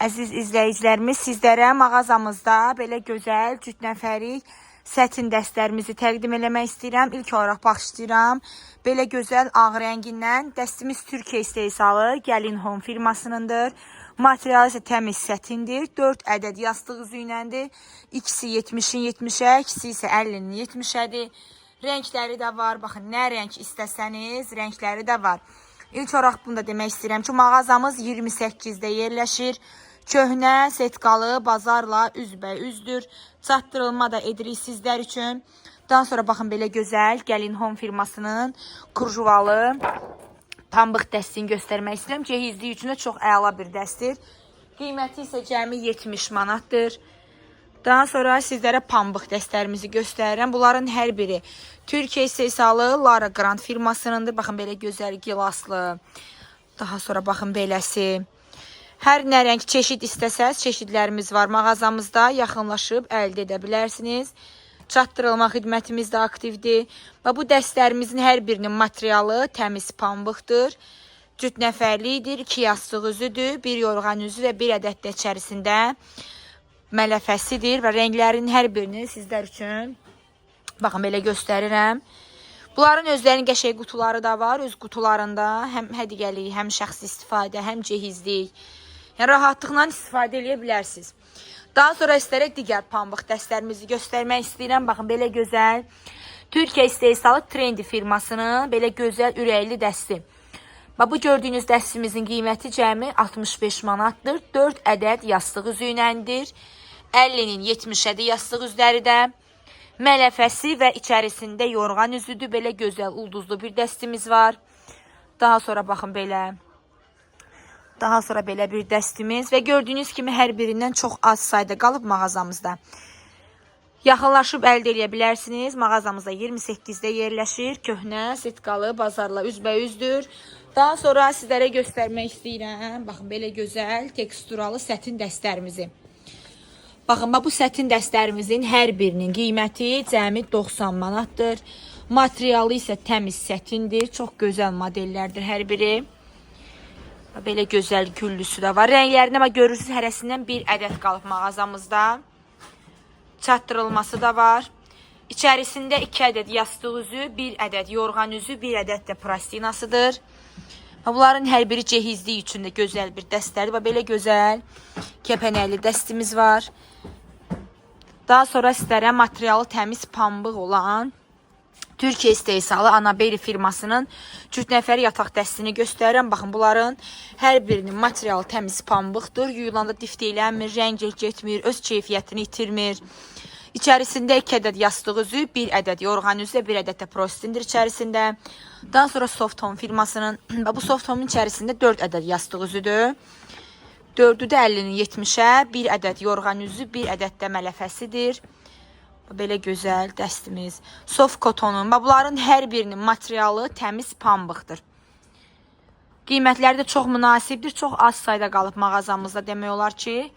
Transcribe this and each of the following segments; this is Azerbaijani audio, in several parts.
Əziz izləyicilərimiz, sizlərə mağazamızda belə gözəl cüt nəfərik sətin dəstlərimizi təqdim eləmək istəyirəm. İlk olaraq başlayıram. Belə gözəl ağ rəngindən dəstimiz Türkiyə istehsalı Gəlin Home firmasınındır. Materialı isə təmiz sətindir. 4 ədəd yastıq üzü iləndir. İkisi 70-in 70-ə, ikisi isə 50-nin 70-ədir. Rəngləri də var. Baxın, nə rəng istəsəniz, rəngləri də var. İlk olaraq bunu da demək istəyirəm ki, mağazamız 28-də yerləşir. Köhnə, setkalı, bazarla üzbəüzdür. Çatdırılma da edirik sizlər üçün. Daha sonra baxın, belə gözəl Gəlin Home firmasının kurjuvalı pambıq dəstini göstərmək istəyirəm. Cehizlik üçün də çox əla bir dəstir. Qiyməti isə cəmi 70 manatdır. Daha sonra sizlərə pambıq dəstlərimizi göstərirəm. Bunların hər biri Türkiyə istehsalı Lara Grand firmasınındır. Baxın, belə gözəl gilaslı. Daha sonra baxın, beləsi. Hər nə rəng çeşid istəsəz, çeşidlərimiz var mağazamızda. Yaxınlaşıb əldə edə bilərsiniz. Çatdırılma xidmətimiz də aktivdir. Və bu dəstlərimizin hər birinin materialı təmiz pambıqdır. Cüt nəfərlidir, 2 yastıq üzüdür, 1 yorğan üzü və 1 ədəd də içərisində mələfəsidir. Və rənglərin hər birini sizlər üçün baxın, belə göstərirəm. Bunların özlərinin qəşəng qutuları da var. Öz qutularında həm hədiyyəlik, həm şəxsi istifadə, həm cehizlik. Yəni, rahatlıqla istifadə edə bilərsiniz. Daha sonra istərək digər pambıq dəstlərimizi göstərmək istəyirəm. Baxın, belə gözəl Türkiyə istehsalı Trendy firmasının belə gözəl ürəkli dəsti. Bu gördüyünüz dəstimizin qiyməti cəmi 65 manatdır. 4 ədəd yastıq üzü iləndir. 50-nin 70-ədir yastıq üzləri də. Mələfəsi və içərisində yorğan üzüdür. Belə gözəl ulduzlu bir dəstimiz var. Daha sonra baxın, belə. Daha sonra belə bir dəstimiz və gördüyünüz kimi hər birindən çox az sayda qalıb mağazamızda. Yaxınlaşıb əldə edə bilərsiniz. Mağazamızda 28-də yerləşir. Köhnə, setkalı, bazarla üzbəüzdür. Daha sonra sizlərə göstərmək istəyirəm. Baxın, belə gözəl teksturalı sətin dəstlərimizi. Baxın, bu sətin dəstlərimizin hər birinin qiyməti cəmi 90 manatdır. Materialı isə təmiz sətindir. Çox gözəl modellərdir hər biri. Belə gözəl güllüsü də var. Rənglərinə görürsünüz, hərəsindən 1 ədəd qalıb mağazamızda. Çatdırılması da var. İçərisində 2 ədəd yastıq üzü, 1 ədəd yorğan üzü, 1 ədəd də plastinasıdır. Bunların hər biri cehizlik üçün də gözəl bir dəstlərdir. Belə gözəl kəpənəkli dəstimiz var. Daha sonra sizlərə materialı təmiz pambıq olan Türkiyə istehsalı Anabeli firmasının cüt nəfəri yataq dəstini göstərirəm. Baxın, bunların hər birinin materialı təmiz pambıqdır. Yuyulanda difteylənmir, rəng getmir, öz keyfiyyətini itirmir. İçərisində 2 ədəd yastıq üzü, 1 ədəd yorğan üzü, 1 ədəd də prostindir içərisində. Daha sonra Soft Home firmasının, bu Soft Home'un içərisində 4 ədəd yastıq üzüdür. 4'ü də 50-nin 70'ə, 1 ədəd yorğan üzü, 1 ədəd də mələfəsidir. Belə gözəl dəstimiz. Soft kotonun. Bunların hər birinin materialı təmiz pambıqdır. Qiymətləri də çox münasibdir. Çox az sayda qalıb mağazamızda, demək olar ki,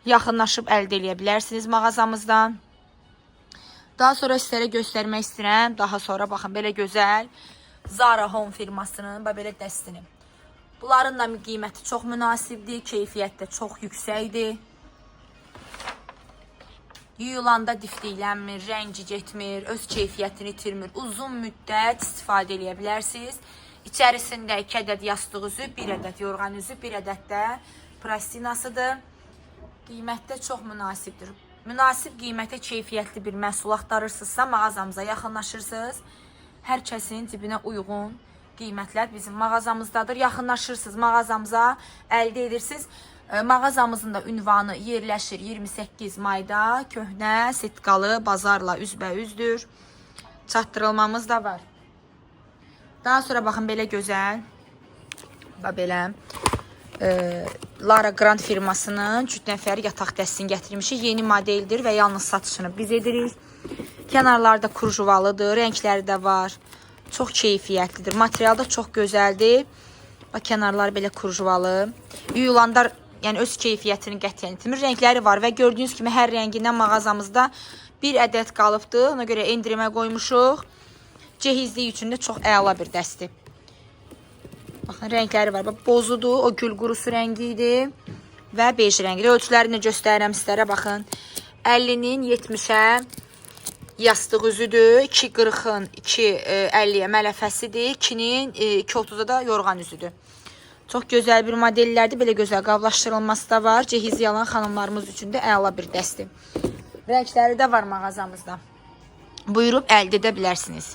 yaxınlaşıb əldə edə bilərsiniz mağazamızdan. Daha sonra sizlərə göstərmək istəyirəm. Daha sonra baxın, belə gözəl Zara Home firmasının belə dəstini. Bunların da qiyməti çox münasibdir. Keyfiyyət də çox yüksəkdir. Yuyulanda difteylənmir, rəngi getmir, öz keyfiyyətini itirmir. Uzun müddət istifadə edə bilərsiniz. İçərisində 2 ədəd yastıq üzü, 1 ədəd yorğan üzü, 1 ədəd də plastinasıdır. Qiymət də çox münasibdir. Münasib qiymətə keyfiyyətli bir məhsul axtarırsınızsa, mağazamıza yaxınlaşırsınız. Hər kəsin cibinə uyğun qiymətlər bizim mağazamızdadır. Yaxınlaşırsınız mağazamıza, əldə edirsiniz. Mağazamızın da ünvanı yerləşir 28 mayda. Köhnə, setkalı, bazarla üzbəüzdür. Çatdırılmamız da var. Daha sonra baxın, belə gözəl. Belə Lara Grand firmasının cüt nəfəri yataq dəstini gətirmişik. Yeni modeldir və yalnız satışını biz edirik. Kənarlarda kurjuvalıdır, rəngləri də var. Çox keyfiyyətlidir. Material da çox gözəldir. Kənarlar belə kurjuvalı. Yuyulanda yəni öz keyfiyyətini qətiyyən itirmir. Rəngləri var və gördüyünüz kimi hər rəngindən mağazamızda 1 ədəd qalıbdır. Ona görə endirimə qoymuşuq. Cehizlik üçün də çox əla bir dəsti. Baxın, rəngləri var. Bozudur, o gül qurusu rəngi idi. və bej rəngli. Ölçülərini göstərirəm sizlərə, baxın. 50-nin 70-ə yastıq üzüdür, 2.40-ın 2.50-yə mələfəsidir, 2-nin 2.30-a da yorğan üzüdür. Çox gözəl bir modellərdir, belə gözəl qablaşdırılması da var. Cehiz yalan xanımlarımız üçün də əla bir dəstir. Rəngləri də var mağazamızda. Buyurub əldə edə bilərsiniz.